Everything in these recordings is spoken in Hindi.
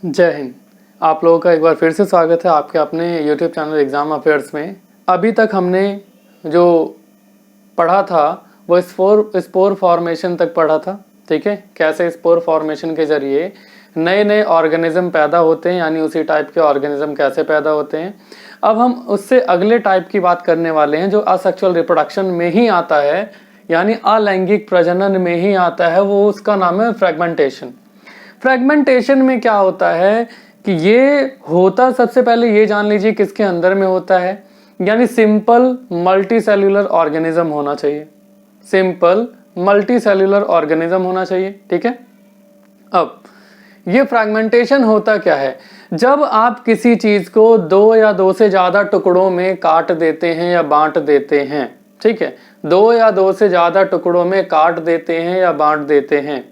जय हिंद। आप लोगों का एक बार फिर से स्वागत है आपके अपने YouTube चैनल एग्ज़ाम अफेयर्स में। अभी तक हमने जो पढ़ा था वो स्पोर फॉर्मेशन तक पढ़ा था। ठीक है, कैसे स्पोर फॉर्मेशन के ज़रिए नए नए ऑर्गेनिज्म पैदा होते हैं, यानी उसी टाइप के ऑर्गेनिज्म कैसे पैदा होते हैं। अब हम उससे अगले टाइप की बात करने वाले हैं जो असेक्सुअल रिप्रोडक्शन में ही आता है, यानी अलैंगिक प्रजनन में ही आता है। वो उसका नाम है फ्रेगमेंटेशन। फ्रेगमेंटेशन में क्या होता है कि ये होता, सबसे पहले ये जान लीजिए किसके अंदर में होता है, यानी सिंपल मल्टी सेल्यूलर ऑर्गेनिज्म होना चाहिए। सिंपल मल्टी सेल्यूलर ऑर्गेनिज्म होना चाहिए। ठीक है, अब ये फ्रेगमेंटेशन होता क्या है, जब आप किसी चीज को दो या दो से ज्यादा टुकड़ों में काट देते हैं या बांट देते हैं। ठीक है, दो या दो से ज्यादा टुकड़ों में काट देते हैं या बांट देते हैं,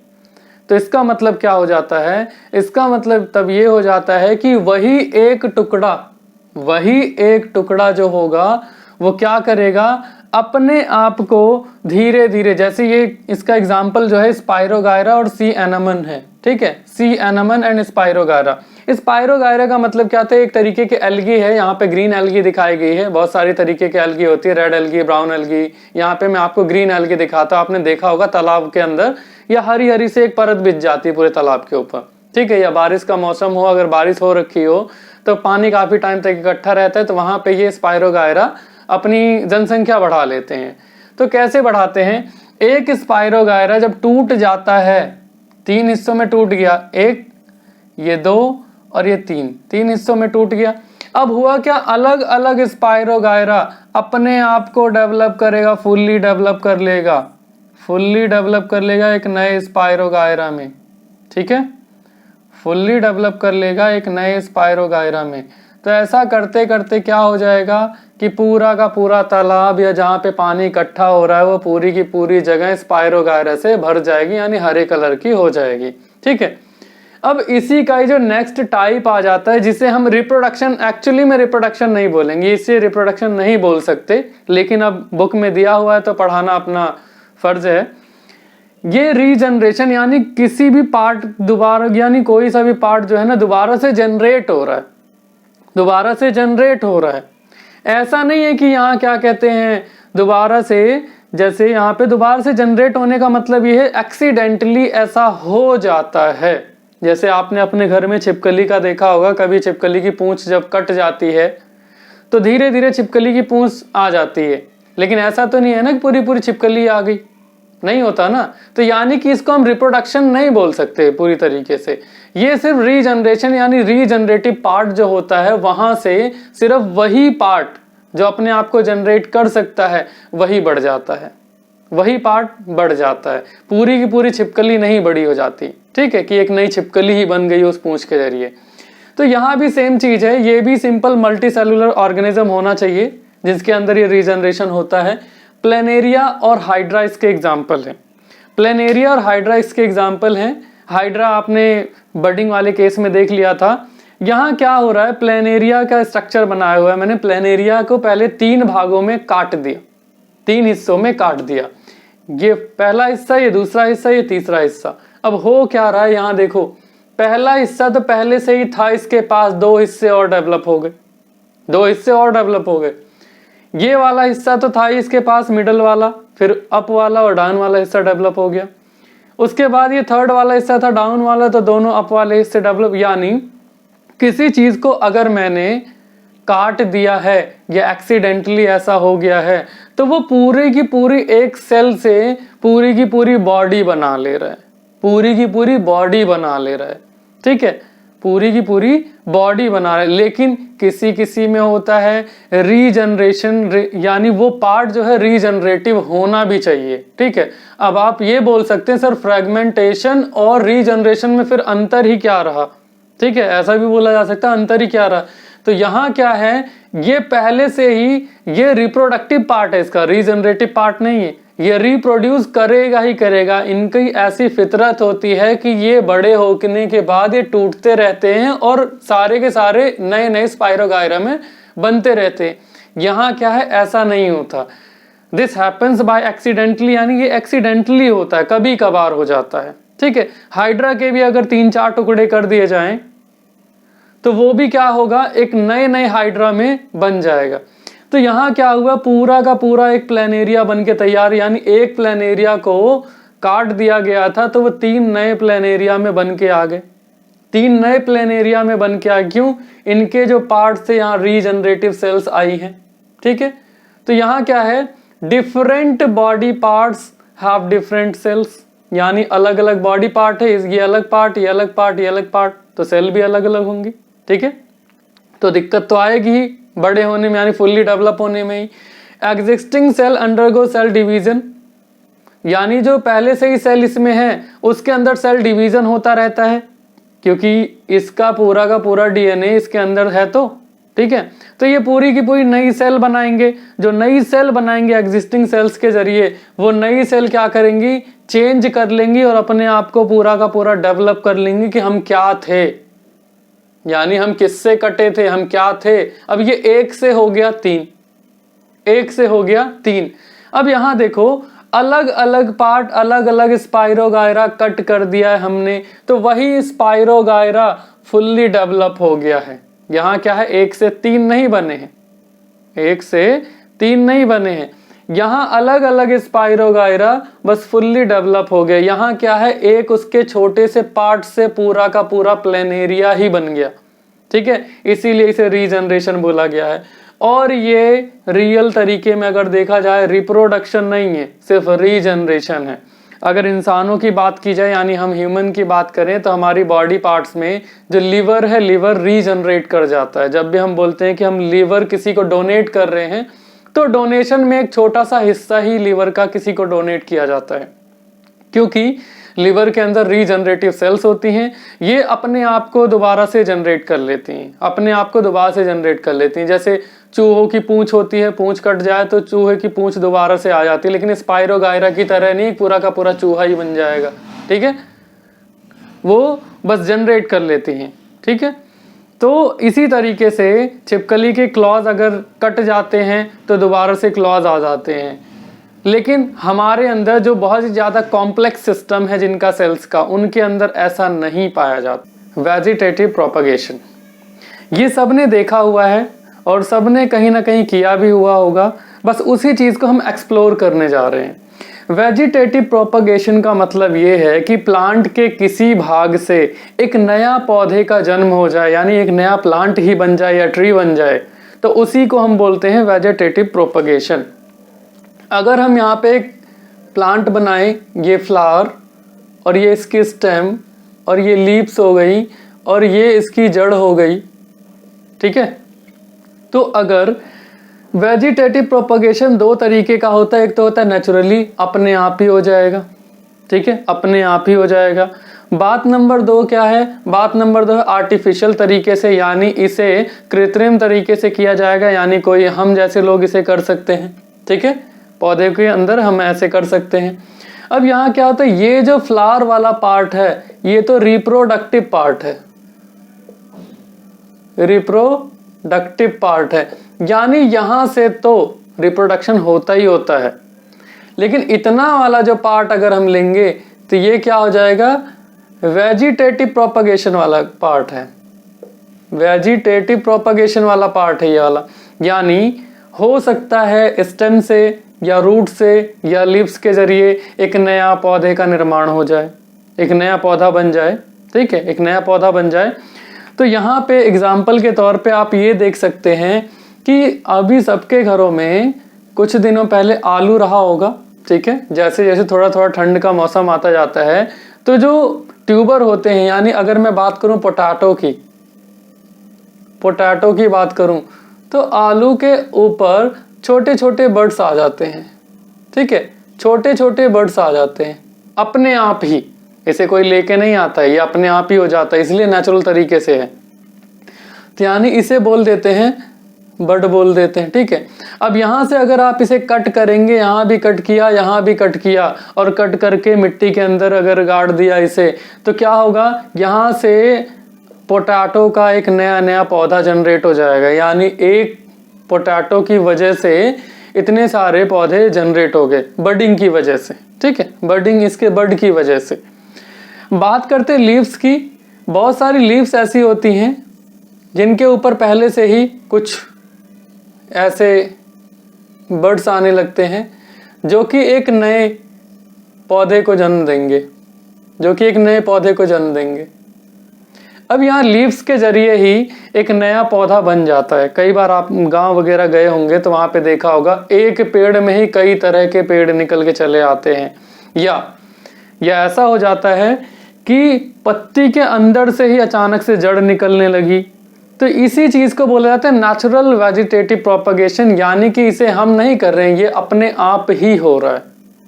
तो इसका मतलब क्या हो जाता है, इसका मतलब तब ये हो जाता है कि वही एक टुकड़ा जो होगा वो क्या करेगा, अपने आप को धीरे धीरे, जैसे ये इसका एग्जाम्पल जो है स्पाइरोगायरा और सी एनामन है। ठीक है, सी एनामन एंड स्पाइरोगायरा। स्पाइरोगायरा का मतलब क्या था, एक तरीके के एल्गी है। यहाँ पे ग्रीन एल्गी दिखाई गई है, बहुत सारी तरीके के एल्गी होती है, रेड एल्गी, ब्राउन एल्गी। यहाँ पे मैं आपको ग्रीन एल्गी दिखाता हूँ, आपने देखा होगा तालाब के अंदर या हरी हरी से एक परत बिछ जाती है पूरे तालाब के ऊपर। ठीक है, या बारिश का मौसम हो, अगर बारिश हो रखी हो तो पानी काफी टाइम तक इकट्ठा रहता है, तो वहां पे ये स्पाइरोगायरा अपनी जनसंख्या बढ़ा लेते हैं। तो कैसे बढ़ाते हैं, एक स्पाइरोगायरा जब टूट जाता है, तीन हिस्सों में टूट गया, एक, ये दो और ये तीन हिस्सों में टूट गया। अब हुआ क्या, अलग अलग स्पाइरोगायरा अपने आप को डेवलप करेगा, फुल्ली डेवलप कर लेगा एक नए स्पाइरोगायरा में। ठीक है, फुल्ली डेवलप कर लेगा एक नए स्पाइरोगायरा में। तो ऐसा करते करते क्या हो जाएगा कि पूरा का पूरा तालाब या जहाँ पे पानी इकट्ठा हो रहा है वो पूरी की पूरी जगह स्पाइरोगायरा से भर जाएगी, यानी हरे कलर की हो जाएगी। ठीक है, अब इसी का ही जो नेक्स्ट टाइप आ जाता है जिसे हम रिप्रोडक्शन, एक्चुअली में रिप्रोडक्शन नहीं बोलेंगे, इसे रिप्रोडक्शन नहीं बोल सकते, लेकिन अब बुक में दिया हुआ है तो पढ़ाना अपना फर्ज है। ये रीजनरेशन, यानी किसी भी पार्ट दोबारा, यानी कोई सा भी पार्ट जो है ना दोबारा से जनरेट हो रहा है। ऐसा नहीं है कि यहाँ क्या कहते हैं दोबारा से, जैसे यहाँ पे दोबारा से जनरेट होने का मतलब ये है एक्सीडेंटली ऐसा हो जाता है। जैसे आपने अपने घर में छिपकली का देखा होगा, कभी छिपकली की पूंछ जब कट जाती है तो धीरे धीरे छिपकली की पूंछ आ जाती है, लेकिन ऐसा तो नहीं है ना कि पूरी पूरी छिपकली आ गई, नहीं होता ना। तो यानी कि इसको हम रिप्रोडक्शन नहीं बोल सकते पूरी तरीके से। ये सिर्फ रीजनरेशन, यानी रीजनरेटिव पार्ट जो होता है वहां से सिर्फ वही पार्ट जो अपने आप को जनरेट कर सकता है वही बढ़ जाता है, वही पार्ट बढ़ जाता है, पूरी की पूरी छिपकली नहीं बड़ी हो जाती। ठीक है, कि एक नई छिपकली ही बन गई उस पूंछ के जरिए। तो यहाँ भी सेम चीज है, ये भी सिंपल मल्टी सेलुलर ऑर्गेनिज्म होना चाहिए जिसके अंदर ये रीजनरेशन होता है। प्लेनेरिया और हाइड्रा इसके एग्जाम्पल हैं। प्लेनेरिया और हाइड्रा इसके एग्जाम्पल हैं। हाइड्रा आपने बर्डिंग वाले केस में देख लिया था। यहाँ क्या हो रहा है, प्लेनेरिया का स्ट्रक्चर बनाया हुआ है मैंने। प्लेनेरिया को पहले तीन भागों में काट दिया, तीन हिस्सों में काट दिया। ये पहला हिस्सा, ये दूसरा हिस्सा, ये तीसरा हिस्सा। अब हो क्या रहा है, यहाँ देखो, पहला हिस्सा तो पहले से ही था, इसके पास दो हिस्से और डेवलप हो गए। ये वाला हिस्सा तो था इसके पास, मिडल वाला, फिर अप वाला और डाउन वाला हिस्सा डेवलप हो गया। उसके बाद ये थर्ड वाला हिस्सा था डाउन वाला, तो दोनों अप वाले हिस्से डेवलप। यानी किसी चीज को अगर मैंने काट दिया है या एक्सीडेंटली ऐसा हो गया है तो वो पूरी की पूरी एक सेल से पूरी की पूरी बॉडी बना ले रहा है। ठीक है, पूरी की पूरी बॉडी बना रहा है। लेकिन किसी किसी में होता है रीजनरेशन, यानी वो पार्ट जो है रीजनरेटिव होना भी चाहिए। ठीक है, अब आप ये बोल सकते हैं सर फ्रेगमेंटेशन और रीजनरेशन में फिर अंतर ही क्या रहा। ठीक है, ऐसा भी बोला जा सकता है, अंतर ही क्या रहा। तो यहाँ क्या है, ये पहले से ही ये रिप्रोडक्टिव पार्ट है इसका, रीजनरेटिव पार्ट नहीं है। ये रिप्रोड्यूस करेगा ही करेगा। इनकी ऐसी फितरत होती है कि ये बड़े होने के बाद ये टूटते रहते हैं और सारे के सारे नए नए स्पाइरोगायरा में बनते रहते हैं। यहाँ क्या है, ऐसा नहीं होता। दिस हैपन्स बाय एक्सीडेंटली, यानी ये एक्सीडेंटली होता है, कभी कभार हो जाता है। ठीक है, हाइड्रा के भी अगर 3-4 टुकड़े कर दिए जाएं तो वो भी क्या होगा, एक नए नए हाइड्रा में बन जाएगा। तो यहाँ क्या हुआ, पूरा का पूरा एक प्लेनेरिया बन के तैयार, यानी एक प्लेनेरिया को काट दिया गया था तो वो 3 नए प्लेनेरिया में बन के आ गए, 3 नए प्लेनेरिया में बन के आ गए। क्यों? इनके जो पार्ट से यहाँ रीजनरेटिव सेल्स आई हैं। ठीक है, तो यहाँ क्या है, different body parts have different cells, यानी अलग अलग बॉडी पार्ट है, ये अलग पार्ट, ये अलग पार्ट, ये अलग पार्ट, तो सेल भी अलग अलग होंगी। ठीक है, तो दिक्कत तो आएगी ही बड़े होने में, यानी फुल्ली डेवलप होने में ही। Existing cell undergo cell division, यानी जो पहले से ही सेल इसमें है उसके अंदर सेल डिवीजन होता रहता है, क्योंकि इसका पूरा का पूरा डीएनए इसके अंदर है। तो ठीक है, तो ये पूरी की पूरी नई सेल बनाएंगे। जो नई सेल बनाएंगे एग्जिस्टिंग सेल्स के जरिए, वो नई सेल क्या करेंगी, चेंज कर लेंगी और अपने आप को पूरा का पूरा डेवलप कर लेंगे कि हम क्या थे, यानी हम किससे कटे थे, हम क्या थे। अब ये 1 से हो गया 3, 1 से हो गया 3। अब यहां देखो, अलग अलग पार्ट, अलग अलग स्पाइरोगायरा कट कर दिया है हमने, तो वही स्पाइरोगायरा फुल्ली डेवलप हो गया है। यहाँ क्या है, 1 से 3 नहीं बने हैं, 1 से 3 नहीं बने हैं। यहाँ अलग अलग स्पाइरोगायरा बस फुल्ली डेवलप हो गए। यहाँ क्या है, एक उसके छोटे से पार्ट से पूरा का पूरा प्लेनेरिया ही बन गया। ठीक है, इसीलिए इसे रीजनरेशन बोला गया है। और ये रियल तरीके में अगर देखा जाए रिप्रोडक्शन नहीं है, सिर्फ रीजनरेशन है। अगर इंसानों की बात की जाए, यानी हम ह्यूमन की बात करें, तो हमारी बॉडी पार्ट्स में जो लीवर है, लीवर रीजनरेट कर जाता है। जब भी हम बोलते हैं कि हम लीवर किसी को डोनेट कर रहे हैं, तो डोनेशन में एक छोटा सा हिस्सा ही लीवर का किसी को डोनेट किया जाता है, क्योंकि लीवर के अंदर रीजनरेटिव सेल्स होती हैं, ये अपने आप को दोबारा से जनरेट कर लेती हैं, अपने आप को दोबारा से जनरेट कर लेती हैं। जैसे चूहों की पूंछ होती है, पूंछ कट जाए तो चूहे की पूंछ दोबारा से आ जाती है, लेकिन स्पाइरोगायरा की तरह नहीं, पूरा का पूरा चूहा ही बन जाएगा। ठीक है, वो बस जनरेट कर लेती हैं। ठीक है, तो इसी तरीके से छिपकली के क्लॉज अगर कट जाते हैं तो दोबारा से क्लॉज आ जाते हैं। लेकिन हमारे अंदर जो बहुत ही ज़्यादा कॉम्प्लेक्स सिस्टम है जिनका सेल्स का, उनके अंदर ऐसा नहीं पाया जाता। वेजिटेटिव प्रोपगेशन, ये सबने देखा हुआ है और सबने कहीं ना कहीं किया भी हुआ होगा, बस उसी चीज़ को हम एक्सप्लोर करने जा रहे हैं। वेजिटेटिव प्रोपगेशन का मतलब ये है कि प्लांट के किसी भाग से एक नया पौधे का जन्म हो जाए, यानी एक नया प्लांट ही बन जाए या ट्री बन जाए, तो उसी को हम बोलते हैं वेजिटेटिव प्रोपगेशन। अगर हम यहाँ पे एक प्लांट बनाएं, ये फ्लावर और ये इसकी स्टेम और ये लीव्स हो गई और ये इसकी जड़ हो गई। ठीक है, तो अगर वेजिटेटिव प्रोपगेशन 2 तरीके का होता है, एक तो होता है नेचुरली, अपने आप ही हो जाएगा। ठीक है, अपने आप ही हो जाएगा। बात नंबर 2 क्या है, बात नंबर 2 है आर्टिफिशियल तरीके से, यानी इसे कृत्रिम तरीके से किया जाएगा, यानी कोई हम जैसे लोग इसे कर सकते हैं। ठीक है, पौधे के अंदर हम ऐसे कर सकते हैं। अब यहाँ क्या होता है, ये जो फ्लावर वाला पार्ट है ये तो रिप्रोडक्टिव पार्ट है, रिप्रोडक्टिव पार्ट है, यानी यहाँ से तो रिप्रोडक्शन होता ही होता है। लेकिन इतना वाला जो पार्ट अगर हम लेंगे तो ये क्या हो जाएगा, वेजिटेटिव प्रोपगेशन वाला पार्ट है, वेजिटेटिव प्रोपगेशन वाला पार्ट है ये वाला। यानी हो सकता है स्टेम से या रूट से या लीव्स के जरिए एक नया पौधे का निर्माण हो जाए, एक नया पौधा बन जाए। ठीक है, एक नया पौधा बन जाए। तो यहाँ पे एग्जाम्पल के तौर पे आप ये देख सकते हैं कि अभी सबके घरों में कुछ दिनों पहले आलू रहा होगा। ठीक है, जैसे जैसे थोड़ा थोड़ा ठंड का मौसम आता जाता है तो जो ट्यूबर होते हैं, यानी अगर मैं बात करूं पोटैटो की बात करूं तो आलू के ऊपर छोटे छोटे बर्ड्स आ जाते हैं। ठीक है, छोटे छोटे बर्ड्स आ जाते हैं अपने आप ही, इसे कोई लेके नहीं आता है, ये अपने आप ही हो जाता है, इसलिए नेचुरल तरीके से है। तो यानी इसे बोल देते हैं, बर्ड बोल देते हैं। ठीक है, अब यहाँ से अगर आप इसे कट करेंगे, यहाँ भी कट किया, यहाँ भी कट किया और कट करके मिट्टी के अंदर अगर गाड़ दिया इसे, तो क्या होगा, यहाँ से पोटैटो का एक नया नया पौधा जनरेट हो जाएगा। यानी एक पोटैटो की वजह से इतने सारे पौधे जनरेट हो गए, बर्डिंग की वजह से। ठीक है, बर्डिंग इसके बर्ड की वजह से। बात करते लीव्स की, बहुत सारी लीव्स ऐसी होती हैं जिनके ऊपर पहले से ही कुछ ऐसे बर्ड्स आने लगते हैं जो कि एक नए पौधे को जन्म देंगे, जो कि एक नए पौधे को जन्म देंगे। अब यहाँ लीव्स के जरिए ही एक नया पौधा बन जाता है। कई बार आप गांव वगैरह गए होंगे तो वहां पे देखा होगा एक पेड़ में ही कई तरह के पेड़ निकल के चले आते हैं, या ऐसा हो जाता है कि पत्ती के अंदर से ही अचानक से जड़ निकलने लगी। तो इसी चीज को बोला जाता है नेचुरल वेजिटेटिव प्रोपगेशन, यानी कि इसे हम नहीं कर रहे हैं, ये अपने आप ही हो रहा है,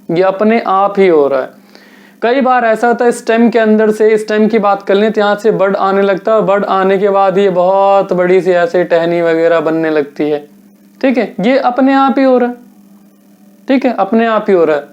ये अपने आप ही हो रहा है। कई बार ऐसा होता है स्टेम के अंदर से, स्टेम की बात कर लें तो यहाँ से बड आने लगता है, और बड आने के बाद ये बहुत बड़ी सी ऐसे टहनी वगैरह बनने लगती है। ठीक है, ये अपने आप ही हो रहा है। ठीक है, अपने आप ही हो रहा है।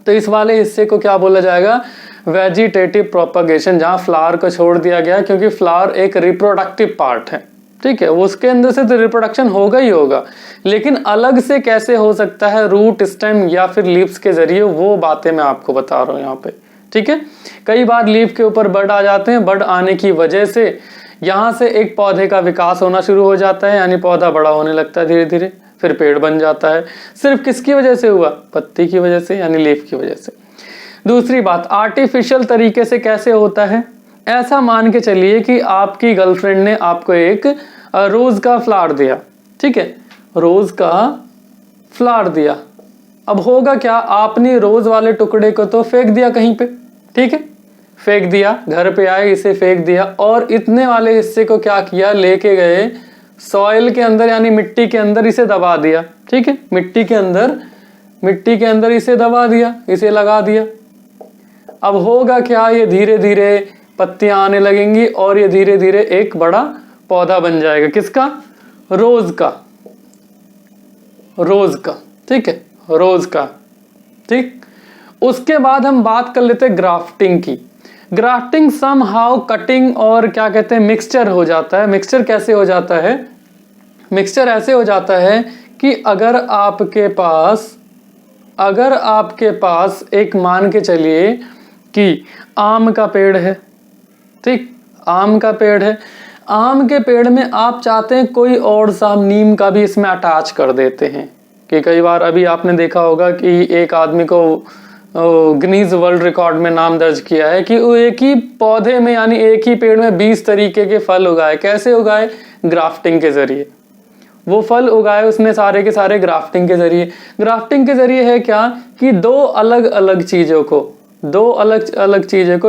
तो इस वाले हिस्से को क्या बोला जाएगा? वेजिटेटिव प्रोपगेशन, जहाँ फ्लावर को छोड़ दिया गया, क्योंकि फ्लावर एक रिप्रोडक्टिव पार्ट है। ठीक है, उसके अंदर से तो रिप्रोडक्शन होगा ही होगा, लेकिन अलग से कैसे हो सकता है रूट, स्टेम या फिर लीव्स के जरिए, वो बातें मैं आपको बता रहा हूँ यहाँ पे। ठीक है, कई बार लीफ के ऊपर बड आ जाते हैं, बड आने की वजह से यहाँ से एक पौधे का विकास होना शुरू हो जाता है, यानी पौधा बड़ा होने लगता है धीरे धीरे, फिर पेड़ बन जाता है। सिर्फ किसकी वजह से हुआ? पत्ती की वजह से, यानी लीफ की वजह से। दूसरी बात, आर्टिफिशियल तरीके से कैसे होता है? ऐसा मान के चलिए कि आपकी गर्लफ्रेंड ने आपको एक रोज का फ्लावर दिया। ठीक है, रोज का फ्लावर दिया। अब होगा क्या, आपने रोज वाले टुकड़े को तो फेंक दिया कहीं पे। ठीक है, फेंक दिया, घर पे आए इसे फेंक दिया, और इतने वाले हिस्से को क्या किया, लेके गए सॉइल के अंदर, यानी मिट्टी के अंदर इसे दबा दिया। ठीक है, मिट्टी के अंदर इसे दबा दिया, इसे लगा दिया। अब होगा क्या, ये धीरे धीरे पत्तियां आने लगेंगी और ये धीरे धीरे एक बड़ा पौधा बन जाएगा। किसका? रोज का, रोज का। ठीक है, रोज का। ठीक, उसके बाद हम बात कर लेते हैं ग्राफ्टिंग की। ग्राफ्टिंग सम हाउ कटिंग और क्या कहते हैं मिक्सचर हो जाता है। मिक्सचर कैसे हो जाता है? मिक्सचर ऐसे हो जाता है कि अगर आपके पास एक, मान के चलिए कि आम का पेड़ है। ठीक, आम का पेड़ है, आम के पेड़ में आप चाहते हैं कोई और सा नीम का भी इसमें अटैच कर देते हैं। कि कई बार अभी आपने देखा होगा कि एक आदमी को गिनीज वर्ल्ड रिकॉर्ड में नाम दर्ज किया है कि वो एक ही पौधे में, यानी एक ही पेड़ में 20 तरीके के फल उगाए। कैसे उगाए? ग्राफ्टिंग के जरिए। वो फल उगाए उसने सारे के सारे ग्राफ्टिंग के जरिए। ग्राफ्टिंग के जरिए है क्या कि दो अलग अलग चीजों को,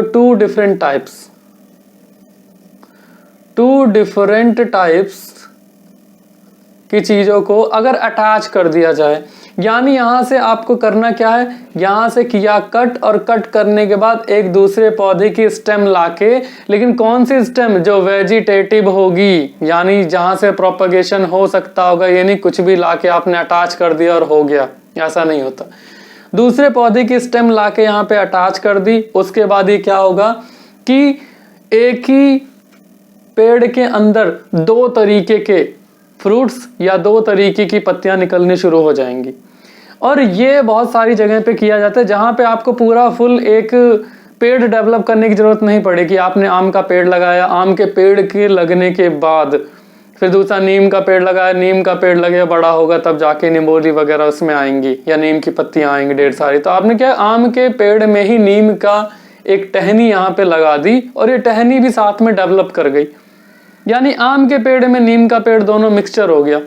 टू डिफरेंट टाइप्स की चीजों को अगर अटैच कर दिया जाए, यानी यहां से आपको करना क्या है, यहां से किया कट, और कट करने के बाद एक दूसरे पौधे की स्टेम लाके, लेकिन कौन सी स्टेम? जो वेजिटेटिव होगी, यानी जहां से प्रोपगेशन हो सकता होगा। ये नहीं कुछ भी लाके आपने अटैच कर दिया और हो गया, ऐसा नहीं होता। दूसरे पौधे की स्टेम लाके यहाँ पे अटैच कर दी। उसके बाद ये क्या होगा कि एक ही पेड़ के अंदर दो तरीके के फ्रूट्स या दो तरीके की पत्तियां निकलनी शुरू हो जाएंगी। और ये बहुत सारी जगह पे किया जाता है जहां पे आपको पूरा फुल एक पेड़ डेवलप करने की जरूरत नहीं पड़ेगी। आपने आम का पेड़ लगाया, आम के पेड़ के लगने के बाद फिर दूसरा नीम का पेड़ लगाया, नीम का पेड़ लगे बड़ा होगा तब जाके निमोली वगैरह उसमें आएंगी या नीम की पत्तियां आएंगी ढेर सारी। तो आपने क्या, आम के पेड़ में ही नीम का एक टहनी यहाँ पे लगा दी और ये टहनी भी साथ में डेवलप कर गई, यानी आम के पेड़ में नीम का पेड़ दोनों मिक्सचर हो गया।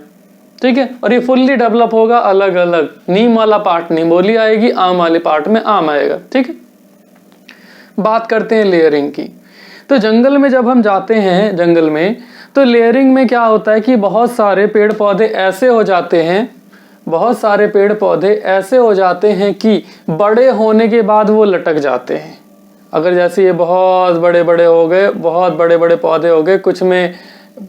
ठीक है, और ये फुल्ली डेवलप होगा अलग अलग। नीम वाला पार्ट निमोली आएगी, आम वाले पार्ट में आम आएगा। ठीक है, बात करते हैं लेयरिंग की। तो जंगल में जब हम जाते हैं, जंगल में, तो लेयरिंग में क्या होता है कि बहुत सारे पेड़ पौधे ऐसे हो जाते हैं कि बड़े होने के बाद वो लटक जाते हैं। अगर जैसे ये बहुत बड़े बड़े हो गए, बहुत बड़े बड़े पौधे हो गए, कुछ में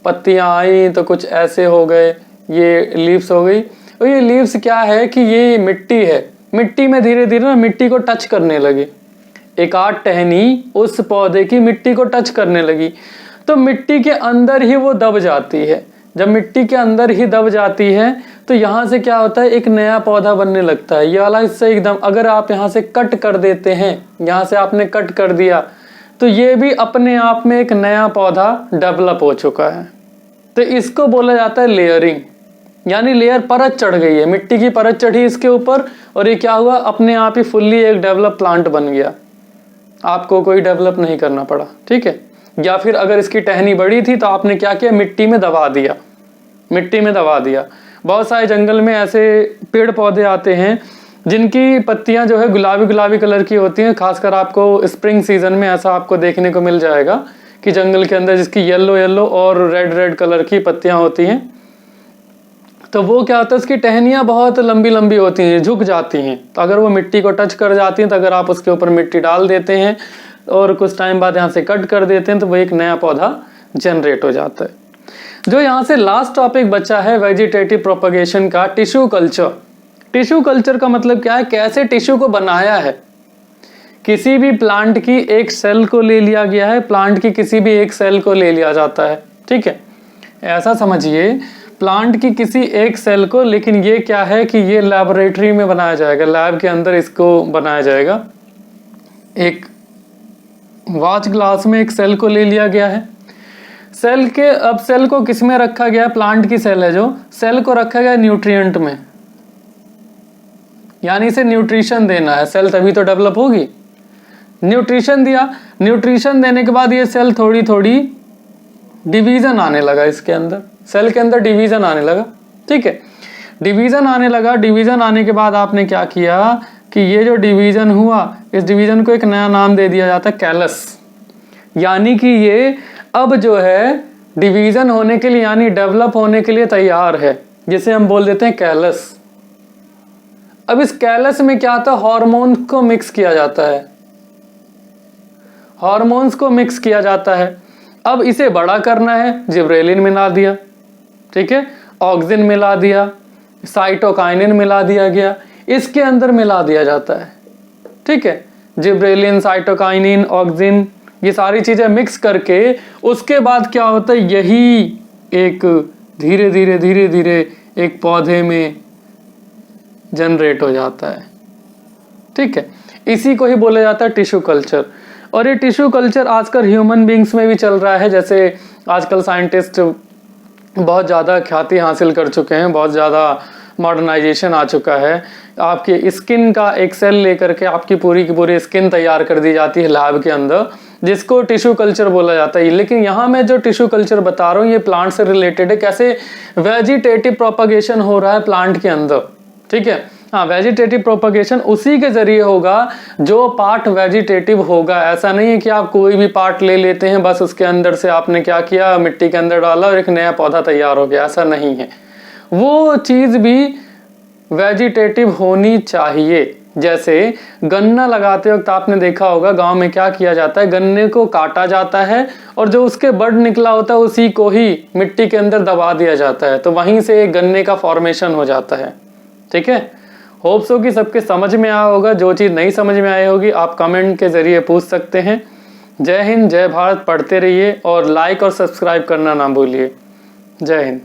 पत्तियां आई तो कुछ ऐसे हो गए, ये लीव्स हो गई। और ये लीव्स क्या है कि ये मिट्टी है, मिट्टी में धीरे धीरे ना मिट्टी को टच करने लगे। एक आध टहनी उस पौधे की मिट्टी को टच करने लगी तो मिट्टी के अंदर ही वो दब जाती है। जब मिट्टी के अंदर ही दब जाती है तो यहाँ से क्या होता है, एक नया पौधा बनने लगता है। ये वाला हिस्सा एकदम, अगर आप यहाँ से कट कर देते हैं, यहाँ से आपने कट कर दिया तो ये भी अपने आप में एक नया पौधा डेवलप हो चुका है। तो इसको बोला जाता है लेयरिंग, यानी लेयर परत चढ़ गई है, मिट्टी की परत चढ़ी इसके ऊपर और ये क्या हुआ, अपने आप ही फुल्ली एक डेवलप प्लांट बन गया, आपको कोई डेवलप नहीं करना पड़ा। ठीक है, या फिर अगर इसकी टहनी बड़ी थी तो आपने क्या किया, मिट्टी में दबा दिया, मिट्टी में दबा दिया। बहुत सारे जंगल में ऐसे पेड़ पौधे आते हैं जिनकी पत्तियां जो है गुलाबी गुलाबी कलर की होती हैं, खासकर आपको स्प्रिंग सीजन में ऐसा आपको देखने को मिल जाएगा कि जंगल के अंदर जिसकी येलो येलो और रेड रेड कलर की पत्तियां होती हैं। तो वो क्या होता है, उसकी टहनियाँ बहुत लंबी लंबी होती हैं, झुक जाती हैं, तो अगर वो मिट्टी को टच कर जाती हैं तो अगर आप उसके ऊपर मिट्टी डाल देते हैं और कुछ टाइम बाद यहाँ से कट कर देते हैं तो वो एक नया पौधा जनरेट हो जाता है। जो यहाँ से लास्ट टॉपिक बचा है वेजिटेटिव प्रोपगेशन का, टिश्यू कल्चर। टिश्यू कल्चर का मतलब क्या है, कैसे टिश्यू को बनाया है। किसी भी प्लांट की एक सेल को ले लिया गया है, प्लांट की किसी भी एक सेल को ले लिया जाता है। ठीक है, ऐसा समझिए प्लांट की किसी एक सेल को, लेकिन ये क्या है कि ये लैबोरेटरी में बनाया जाएगा, लैब के अंदर इसको बनाया जाएगा। एक वॉच ग्लास में एक सेल को ले लिया गया है, सेल के, अब सेल को किस में रखा गया, प्लांट की सेल है जो, सेल को रखा गया न्यूट्रिएंट में, यानी इसे न्यूट्रिशन देना है, सेल तभी तो डेवलप होगी। न्यूट्रिशन दिया, न्यूट्रिशन देने के बाद ये सेल थोड़ी थोड़ी डिवीजन आने लगा, इसके अंदर सेल के अंदर डिवीजन आने लगा। ठीक है, डिवीजन आने लगा, डिवीजन आने के बाद आपने क्या किया कि ये जो डिवीजन हुआ, इस डिवीजन को एक नया नाम दे दिया जाता है कैलस, यानी कि ये अब जो है डिवीजन होने के लिए यानी डेवलप होने के लिए तैयार है, जिसे हम बोल देते हैं कैलस। अब इस कैलस में क्या आता है, हार्मोन्स को मिक्स किया जाता है, हार्मोन्स को मिक्स किया जाता है। अब इसे बड़ा करना है, जिब्रेलिन मिला दिया, ठीक है, ऑक्सिन मिला दिया, साइटोकाइनिन मिला दिया गया, इसके अंदर मिला दिया जाता है। ठीक है, जिब्रेलिन, साइटोकाइनिन, ऑक्सिन, ये सारी चीजें मिक्स करके उसके बाद क्या होता है, यही एक धीरे धीरे धीरे धीरे एक पौधे में जनरेट हो जाता है। ठीक है, इसी को ही बोला जाता है टिश्यू कल्चर। और ये टिश्यू कल्चर आजकल ह्यूमन बींग्स में भी चल रहा है, जैसे आजकल साइंटिस्ट बहुत ज़्यादा ख्याति हासिल कर चुके हैं, बहुत ज़्यादा मॉडर्नाइजेशन आ चुका है। आपकी स्किन का एक सेल लेकर के आपकी पूरी की पूरी स्किन तैयार कर दी जाती है लैब के अंदर, जिसको टिश्यू कल्चर बोला जाता है। लेकिन यहाँ मैं जो टिश्यू कल्चर बता रहा हूँ ये प्लांट से रिलेटेड है, कैसे वेजिटेटिव प्रोपगेशन हो रहा है प्लांट के अंदर। ठीक है, हाँ, वेजिटेटिव प्रोपगेशन उसी के जरिए होगा जो पार्ट वेजिटेटिव होगा। ऐसा नहीं है कि आप कोई भी पार्ट ले लेते हैं, बस उसके अंदर से आपने क्या किया, मिट्टी के अंदर डाला और एक नया पौधा तैयार हो गया, ऐसा नहीं है। वो चीज़ भी वेजिटेटिव होनी चाहिए। जैसे गन्ना लगाते वक्त आपने देखा होगा गांव में क्या किया जाता है, गन्ने को काटा जाता है और जो उसके बड निकला होता है उसी को ही मिट्टी के अंदर दबा दिया जाता है, तो वहीं से एक गन्ने का फॉर्मेशन हो जाता है। ठीक है, होप्स हो कि सबके समझ में आया होगा। जो चीज़ नहीं समझ में आई होगी आप कमेंट के जरिए पूछ सकते हैं। जय हिंद, जय भारत, पढ़ते रहिए और लाइक और सब्सक्राइब करना ना भूलिए। जय हिंद।